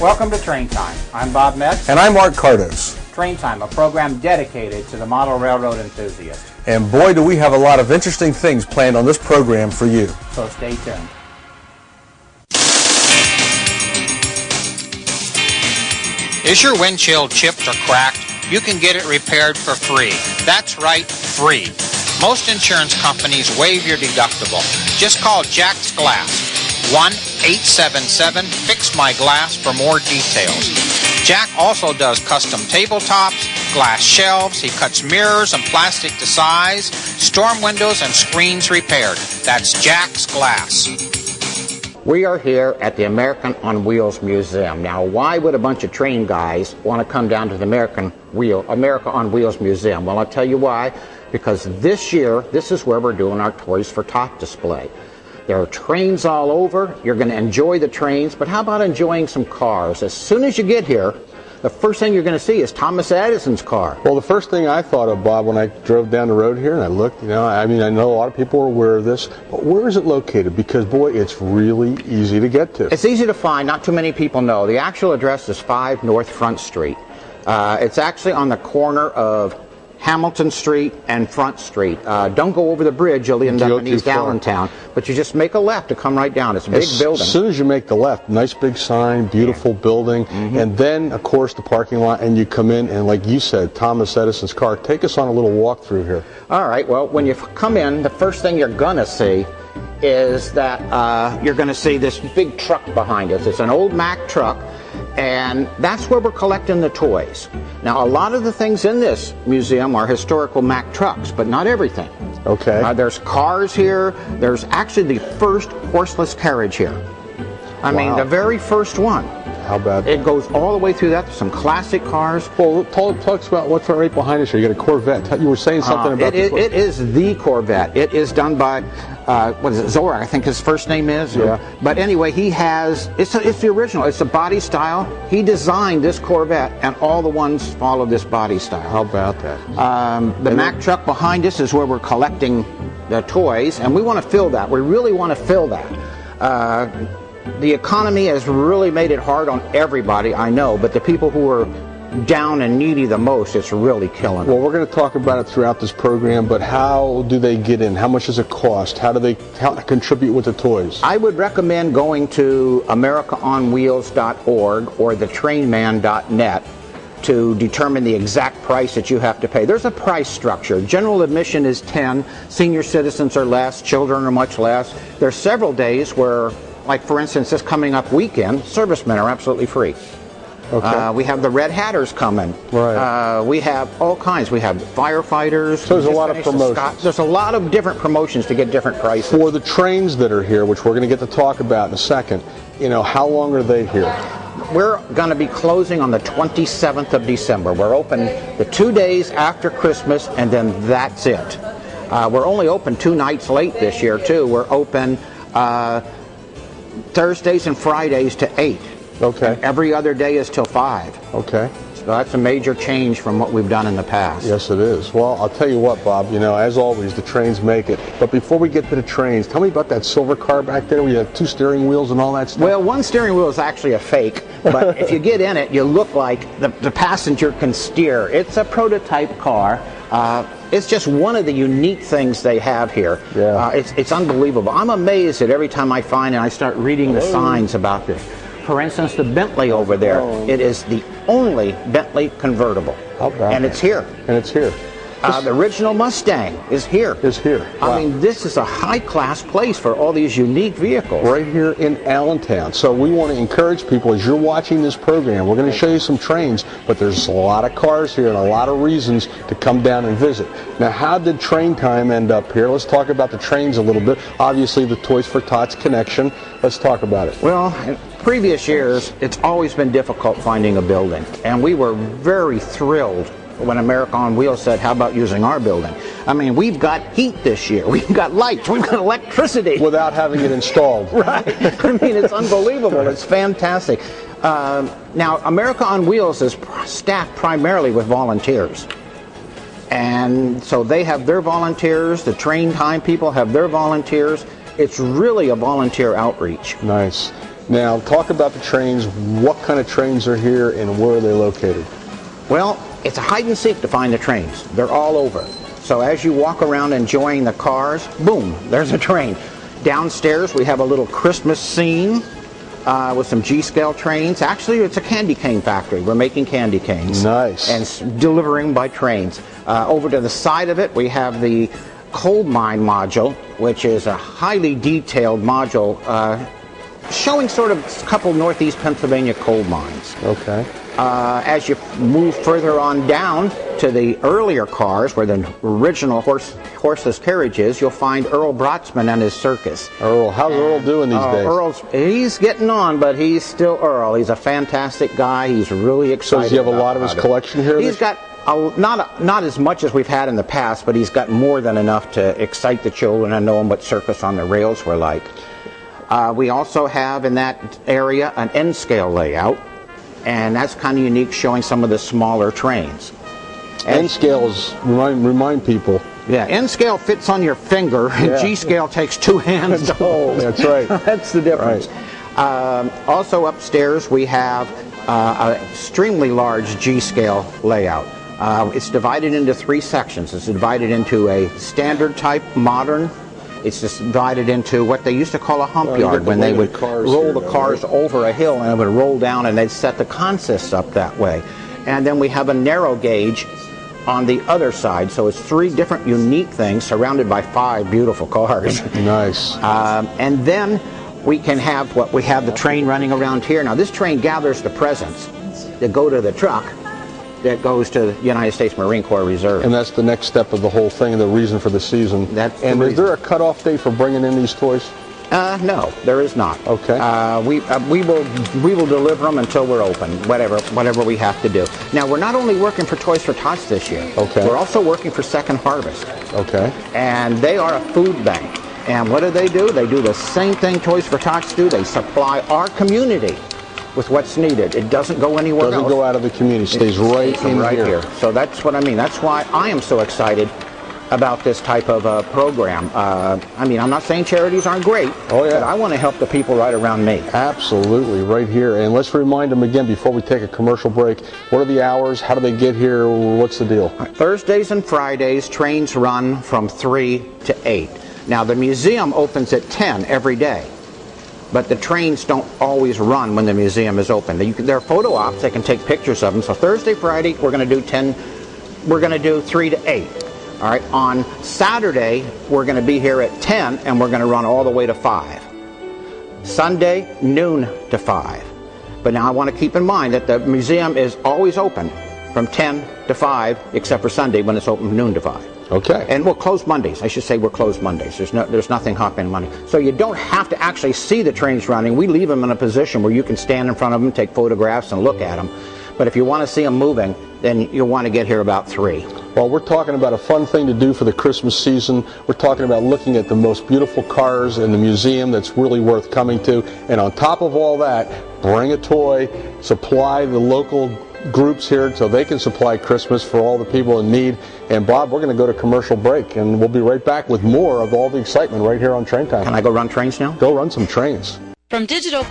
Welcome to Train Time. I'm Bob Metz. And I'm Mark Cardos. Train Time, a program dedicated to the model railroad enthusiast. And boy, do we have a lot of interesting things planned on this program for you. So stay tuned. Is your windshield chipped or cracked? You can get it repaired for free. That's right, free. Most insurance companies waive your deductible. Just call Jack's Glass, 1-877-FIX-MY-GLASS for more details. Jack also does custom tabletops, glass shelves. He cuts mirrors and plastic to size, storm windows and screens repaired. That's Jack's Glass. We are here at the American on Wheels Museum. Now, why would a bunch of train guys want to come down to the America on Wheels Museum? Well, I'll tell you why. Because this year, this is where we're doing our Toys for Tot display. There are trains all over. You're going to enjoy the trains, but how about enjoying some cars? As soon as you get here, the first thing you're going to see is Thomas Edison's car. Well, the first thing I thought of, Bob, when I drove down the road here and I looked, I know a lot of people are aware of this, but where is it located? Because, boy, it's really easy to get to. It's easy to find. Not too many people know. The actual address is 5 North Front Street. It's actually on the corner of Hamilton Street and Front Street. Don't go over the bridge, you'll end up in East Allentown. But you just make a left to come right down. It's a big building. As soon as you make the left, nice big sign, beautiful building, and then, of course, the parking lot, and you come in, and like you said, Thomas Edison's car. Take us on a little walk through here. All right, well, when you come in, the first thing you're going to see is that you're going to see this big truck behind us. It's an old Mack truck, and that's where we're collecting the toys. Now, a lot of the things in this museum are historical Mack trucks, but not everything. Okay. There's cars here. There's actually the first horseless carriage here. I mean, the very first one. How about it? Goes all the way through that. There's some classic cars. Well, talk about what's right behind us here. You got a Corvette. You were saying something about it is the Corvette. It is done by what is it, Zorak, I think his first name is. Yeah. But anyway, he has, it's the original. It's a body style. He designed this Corvette, and all the ones follow this body style. How about that? The Mack truck behind us is where we're collecting the toys, and we want to fill that. We really want to fill that. The economy has really made it hard on everybody, I know, but the people who are down and needy the most, it's really killing them. Well, we're going to talk about it throughout this program, but how do they get in? How much does it cost? How do they contribute with the toys? I would recommend going to AmericaOnWheels.org or thetrainman.net to determine the exact price that you have to pay. There's a price structure. General admission is $10, senior citizens are less, children are much less. There's several days where, like for instance, this coming up weekend, servicemen are absolutely free. Okay. We have the Red Hatters coming. Right. We have all kinds. We have firefighters. So there's a lot of promotions. There's a lot of different promotions to get different prices. For the trains that are here, which we're going to get to talk about in a second, how long are they here? We're going to be closing on the 27th of December. We're open the 2 days after Christmas, and then that's it. We're only open 2 nights late this year, too. We're open Thursdays and Fridays to 8. Okay. And every other day is till 5. Okay. So that's a major change from what we've done in the past. Yes, it is. Well, I'll tell you what, Bob, as always, the trains make it. But before we get to the trains, tell me about that silver car back there where you have 2 steering wheels and all that stuff. Well, one steering wheel is actually a fake, but if you get in it, you look like the passenger can steer. It's a prototype car. It's just one of the unique things they have here. Yeah. It's unbelievable. I'm amazed at every time I find and I start reading the signs about this. For instance, the Bentley over there, it is the only Bentley convertible. How about and it's here. And it's here. The original Mustang is here. Wow. I mean, this is a high-class place for all these unique vehicles. Right here in Allentown. So we want to encourage people, as you're watching this program, we're going to show you some trains, but there's a lot of cars here and a lot of reasons to come down and visit. Now, how did Train Time end up here? Let's talk about the trains a little bit. Obviously, the Toys for Tots connection. Let's talk about it. Well, in previous years, it's always been difficult finding a building, and we were very thrilled when America on Wheels said, how about using our building? I mean, we've got heat this year. We've got lights. We've got electricity. Without having it installed. Right. I mean, it's unbelievable. It's fantastic. Now, America on Wheels is staffed primarily with volunteers. And so they have their volunteers. The Train Time people have their volunteers. It's really a volunteer outreach. Nice. Now, talk about the trains. What kind of trains are here and where are they located? Well, it's a hide and seek to find the trains. They're all over. So as you walk around enjoying the cars, boom, there's a train. Downstairs we have a little Christmas scene with some G-scale trains. Actually, it's a candy cane factory. We're making candy canes. Nice. And delivering by trains. Over to the side of it we have the coal mine module, which is a highly detailed module showing sort of a couple northeast Pennsylvania coal mines. Okay. As you move further on down to the earlier cars, where the original horseless carriage is, you'll find Earl Brotzman and his circus. Earl, how's Earl doing these days? He's getting on, but he's still Earl. He's a fantastic guy. He's really excited. So does he have a lot of his collection here? He's got not as much as we've had in the past, but he's got more than enough to excite the children and know them what Circus on the Rails were like. We also have in that area an N-scale layout, and that's kind of unique, showing some of the smaller trains. N-scale is, remind people. Yeah, N-scale fits on your finger, and G-scale takes 2 hands to hold. That's right. That's the difference. Right. Also upstairs we have an extremely large G-scale layout. It's divided into 3 sections. It's divided into a standard type modern. It's just divided into what they used to call a hump yard, when they would roll the cars over a hill and it would roll down, and they'd set the consists up that way. And then we have a narrow gauge on the other side, so it's 3 different unique things surrounded by 5 beautiful cars. Nice. And then we can have we have the train running around here. Now this train gathers the presents that go to the truck that goes to the United States Marine Corps Reserve. And that's the next step of the whole thing, and the reason for the season. And is there a cutoff date for bringing in these toys? No, there is not. Okay. We will deliver them until we're open, whatever we have to do. Now, we're not only working for Toys for Tots this year. Okay. We're also working for Second Harvest. Okay. And they are a food bank. And what do? They do the same thing Toys for Tots do. They supply our community with what's needed. It doesn't go anywhere else. Doesn't go out of the community. Stays right here. So that's what I mean. That's why I am so excited about this type of program. I mean, I'm not saying charities aren't great, but I want to help the people right around me. Absolutely, right here. And let's remind them again before we take a commercial break, what are the hours? How do they get here? What's the deal? Thursdays and Fridays, trains run from 3 to 8. Now, the museum opens at 10 every day, but the trains don't always run when the museum is open. There are photo ops. They can take pictures of them. So Thursday, Friday, we're going to do 3 to 8. All right. On Saturday, we're going to be here at 10, and we're going to run all the way to 5. Sunday, noon to 5. But now I want to keep in mind that the museum is always open from 10 to 5, except for Sunday when it's open from noon to 5. Okay. And we'll close Mondays. I should say we're closed Mondays. There's nothing hopping Monday. So you don't have to actually see the trains running. We leave them in a position where you can stand in front of them, take photographs, and look at them. But if you want to see them moving, then you'll want to get here about 3. Well, we're talking about a fun thing to do for the Christmas season. We're talking about looking at the most beautiful cars in the museum that's really worth coming to. And on top of all that, bring a toy, supply the local groups here so they can supply Christmas for all the people in need. And Bob, we're going to go to commercial break, and we'll be right back with more of all the excitement right here on Train Time. Can I go run trains now? Go run some trains. From Digital